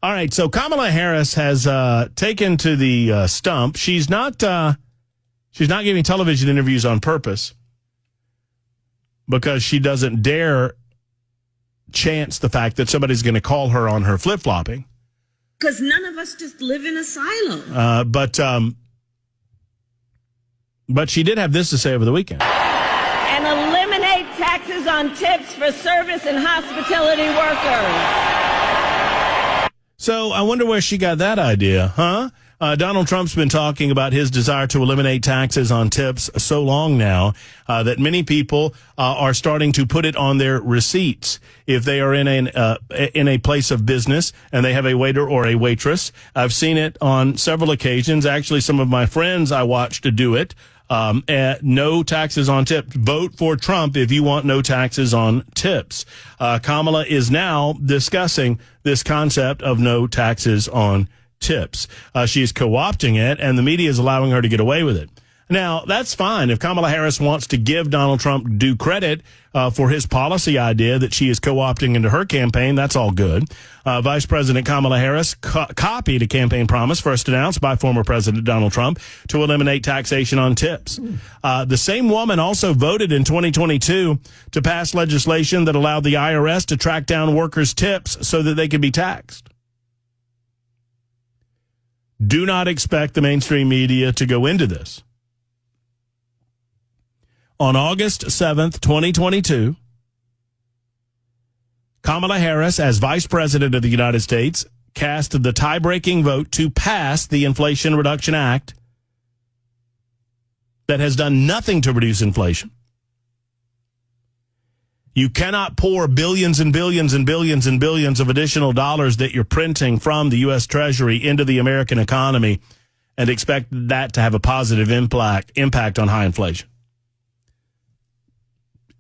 All right, so Kamala Harris has taken to the stump. She's not giving television interviews on purpose because she doesn't dare chance the fact that somebody's going to call her on her flip-flopping. Because none of us just live in a silo. But she did have this to say over the weekend. And eliminate taxes on tips for service and hospitality workers. So I wonder where she got that idea, huh? Donald Trump's been talking about his desire to eliminate taxes on tips so long now that many people are starting to put it on their receipts. If they are in a place of business and they have a waiter or a waitress, I've seen it on several occasions. Actually, some of my friends I watched to do it. No taxes on tips. Vote for Trump if you want no taxes on tips. Kamala is now discussing this concept of no taxes on tips. She's co-opting it, and the media is allowing her to get away with it. Now, that's fine. If Kamala Harris wants to give Donald Trump due credit for his policy idea that she is co-opting into her campaign, that's all good. Vice President Kamala Harris copied a campaign promise first announced by former President Donald Trump to eliminate taxation on tips. The same woman also voted in 2022 to pass legislation that allowed the IRS to track down workers' tips so that they could be taxed. Do not expect the mainstream media to go into this. On August 7th, 2022, Kamala Harris, as Vice President of the United States, cast the tie-breaking vote to pass the Inflation Reduction Act that has done nothing to reduce inflation. You cannot pour billions and billions and billions and billions of additional dollars that you're printing from the U.S. Treasury into the American economy and expect that to have a positive impact on high inflation.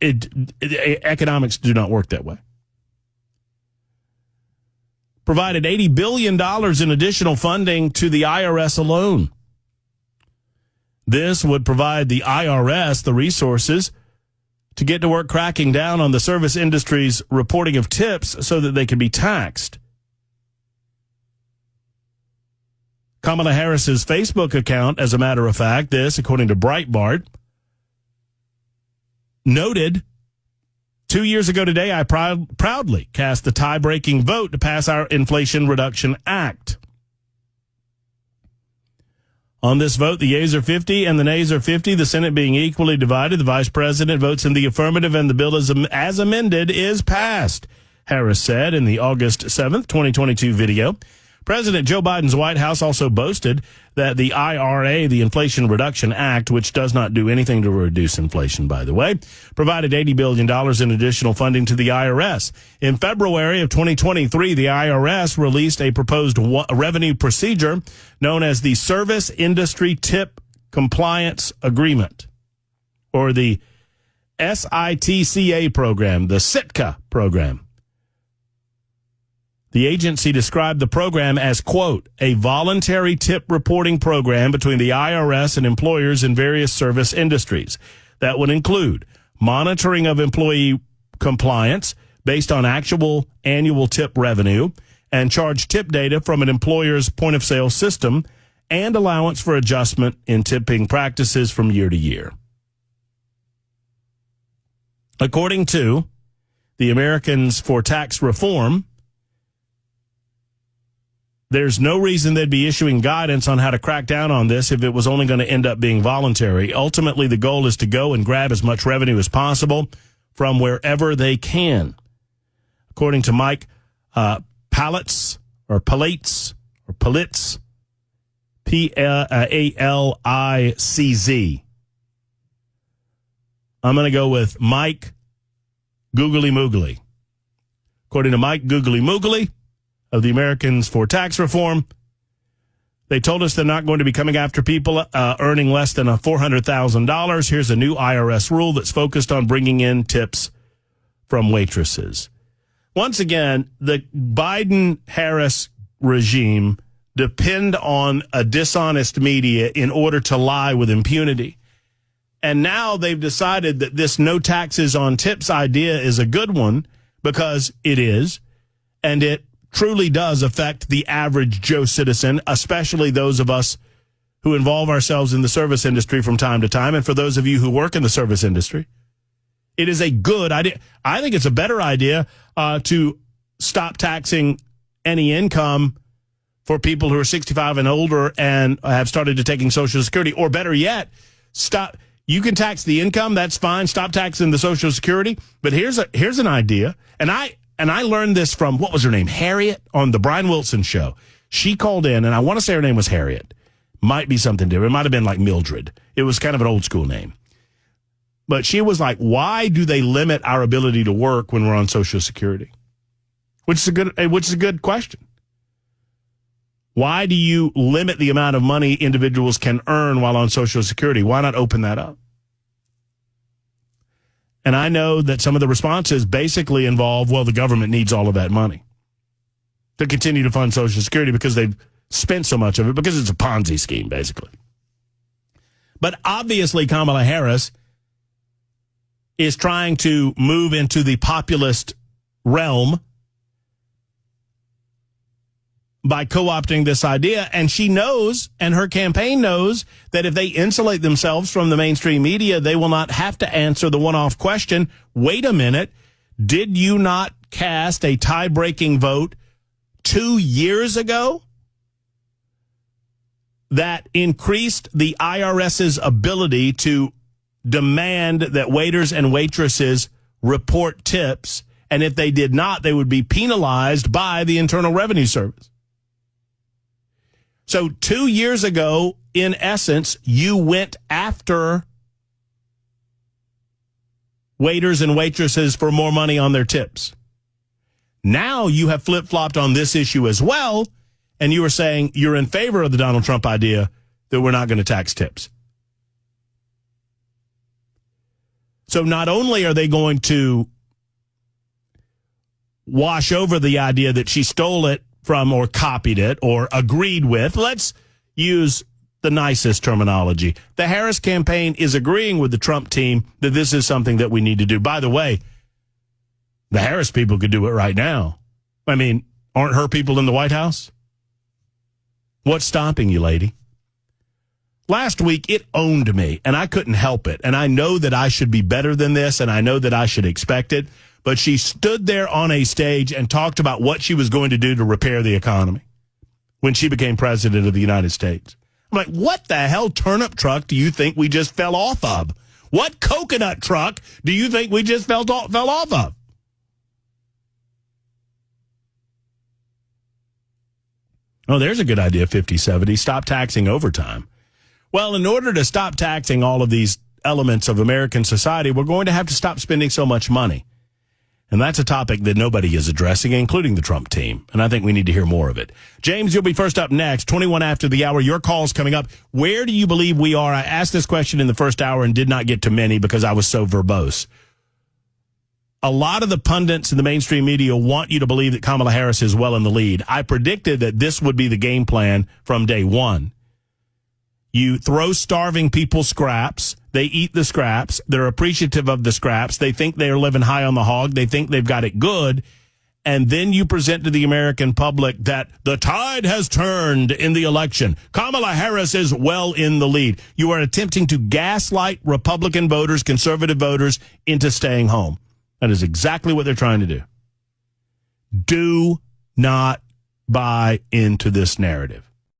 Economics do not work that way. Provided $80 billion in additional funding to the IRS alone. This would provide the IRS the resources to get to work cracking down on the service industry's reporting of tips so that they can be taxed. Kamala Harris's Facebook account, as a matter of fact, this, according to Breitbart, noted 2 years ago today, I proudly cast the tie-breaking vote to pass our Inflation Reduction Act. On this vote, the yeas are 50 and the nays are 50, the Senate being equally divided. The vice president votes in the affirmative and the bill as amended is passed, Harris said in the August 7th, 2022 video. President Joe Biden's White House also boasted that the IRA, the Inflation Reduction Act, which does not do anything to reduce inflation, by the way, provided $80 billion in additional funding to the IRS. In February of 2023, the IRS released a proposed revenue procedure known as the Service Industry Tip Compliance Agreement, or the SITCA program, the SITCA program. The agency described the program as, quote, a voluntary tip reporting program between the IRS and employers in various service industries that would include monitoring of employee compliance based on actual annual tip revenue and charge tip data from an employer's point-of-sale system and allowance for adjustment in tipping practices from year to year. According to the Americans for Tax Reform, there's no reason they'd be issuing guidance on how to crack down on this if it was only going to end up being voluntary. Ultimately, the goal is to go and grab as much revenue as possible from wherever they can. According to Mike Palitz, P-A-L-I-C-Z. I'm going to go with Mike Googly Moogly. According to Mike Googly Moogly of the Americans for Tax Reform, they told us they're not going to be coming after people earning less than $400,000. Here's a new IRS rule that's focused on bringing in tips from waitresses. Once again, the Biden-Harris regime depend on a dishonest media in order to lie with impunity. And now they've decided that this no taxes on tips idea is a good one because it is, and it truly does affect the average Joe citizen, especially those of us who involve ourselves in the service industry from time to time. And for those of you who work in the service industry, it is a good idea. I think it's a better idea to stop taxing any income for people who are 65 and older and have started to taking Social Security, or better yet, stop. You can tax the income. That's fine. Stop taxing the Social Security. But here's an idea. And I learned this from, what was her name? Harriet on the Brian Wilson show. She called in, and I want to say her name was Harriet. Might be something different. It might have been like Mildred. It was kind of an old school name. But she was like, why do they limit our ability to work when we're on Social Security? Which is a good question. Why do you limit the amount of money individuals can earn while on Social Security? Why not open that up? And I know that some of the responses basically involve, well, the government needs all of that money to continue to fund Social Security because they've spent so much of it, because it's a Ponzi scheme, basically. But obviously, Kamala Harris is trying to move into the populist realm by co-opting this idea. And she knows, and her campaign knows, that if they insulate themselves from the mainstream media, they will not have to answer the one-off question, wait a minute, did you not cast a tie-breaking vote 2 years ago that increased the IRS's ability to demand that waiters and waitresses report tips, and if they did not, they would be penalized by the Internal Revenue Service? So 2 years ago, in essence, you went after waiters and waitresses for more money on their tips. Now you have flip-flopped on this issue as well, and you are saying you're in favor of the Donald Trump idea that we're not going to tax tips. So not only are they going to wash over the idea that she stole it from or copied it or agreed with, let's use the nicest terminology. The Harris campaign is agreeing with the Trump team that this is something that we need to do. By the way, the Harris people could do it right now. I mean, aren't her people in the White House? What's stopping you, lady? Last week, it owned me, and I couldn't help it. And I know that I should be better than this, and I know that I should expect it. But she stood there on a stage and talked about what she was going to do to repair the economy when she became president of the United States. I'm like, what the hell turnip truck do you think we just fell off of? What coconut truck do you think we just fell off of? Oh, there's a good idea, 5070. Stop taxing overtime. Well, in order to stop taxing all of these elements of American society, we're going to have to stop spending so much money. And that's a topic that nobody is addressing, including the Trump team. And I think we need to hear more of it. James, you'll be first up next, 21 after the hour. Your call's coming up. Where do you believe we are? I asked this question in the first hour and did not get to many because I was so verbose. A lot of the pundits in the mainstream media want you to believe that Kamala Harris is well in the lead. I predicted that this would be the game plan from day one. You throw starving people scraps. They eat the scraps. They're appreciative of the scraps. They think they're living high on the hog. They think they've got it good. And then you present to the American public that the tide has turned in the election. Kamala Harris is well in the lead. You are attempting to gaslight Republican voters, conservative voters, into staying home. That is exactly what they're trying to do. Do not buy into this narrative.